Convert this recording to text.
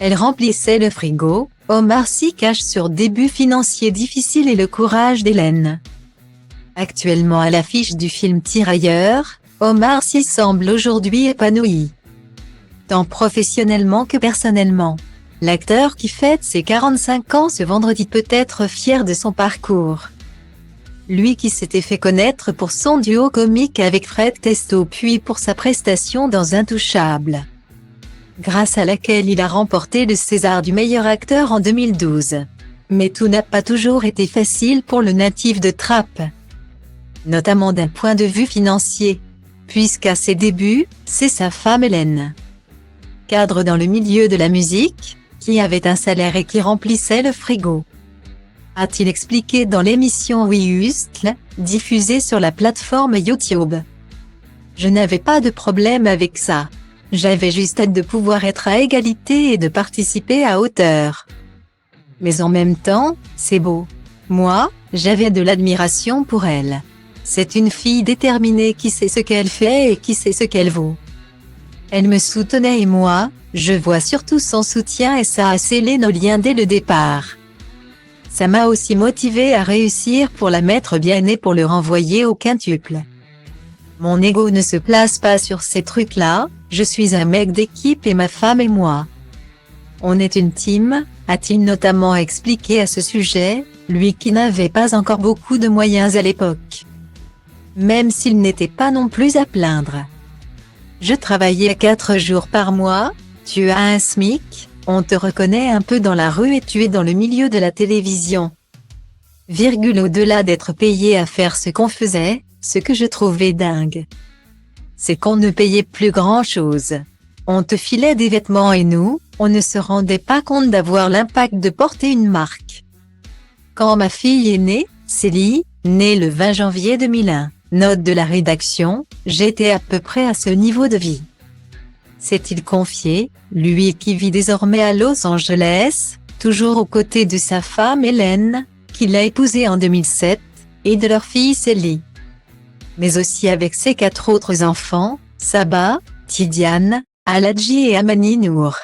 Elle remplissait le frigo. Omar Sy cache sur début financier difficile et le courage d'Hélène. Actuellement à l'affiche du film Tirailleurs, Omar Sy semble aujourd'hui épanoui, tant professionnellement que personnellement. L'acteur qui fête ses 45 ans ce vendredi peut être fier de son parcours. Lui qui s'était fait connaître pour son duo comique avec Fred Testo puis pour sa prestation dans Intouchables, grâce à laquelle il a remporté le César du meilleur acteur en 2012. Mais tout n'a pas toujours été facile pour le natif de Trappes, notamment d'un point de vue financier, puisqu'à ses débuts, c'est sa femme Hélène, cadre dans le milieu de la musique, qui avait un salaire et qui remplissait le frigo. A-t-il expliqué dans l'émission Oui Hustle, diffusée sur la plateforme YouTube. Je n'avais pas de problème avec ça. J'avais juste hâte de pouvoir être à égalité et de participer à hauteur. Mais en même temps, c'est beau. Moi, j'avais de l'admiration pour elle. C'est une fille déterminée qui sait ce qu'elle fait et qui sait ce qu'elle vaut. Elle me soutenait et moi, je vois surtout son soutien et ça a scellé nos liens dès le départ. Ça m'a aussi motivé à réussir pour la mettre bien et pour le renvoyer au quintuple. Mon ego ne se place pas sur ces trucs-là, je suis un mec d'équipe et ma femme et moi. On est une team, a-t-il notamment expliqué à ce sujet, lui qui n'avait pas encore beaucoup de moyens à l'époque. Même s'il n'était pas non plus à plaindre. Je travaillais 4 jours par mois, tu as un SMIC, on te reconnaît un peu dans la rue et tu es dans le milieu de la télévision. Au-delà d'être payé à faire ce qu'on faisait, ce que je trouvais dingue, c'est qu'on ne payait plus grand-chose. On te filait des vêtements et nous, on ne se rendait pas compte d'avoir l'impact de porter une marque. Quand ma fille est née, Célie, née le 20 janvier 2001, note de la rédaction, j'étais à peu près à ce niveau de vie. S'est-il confié, lui qui vit désormais à Los Angeles, toujours aux côtés de sa femme Hélène, qu'il a épousée en 2007, et de leur fille Célie. Mais aussi avec ses 4 autres enfants, Saba, Tidiane, Aladji et Amani Nour.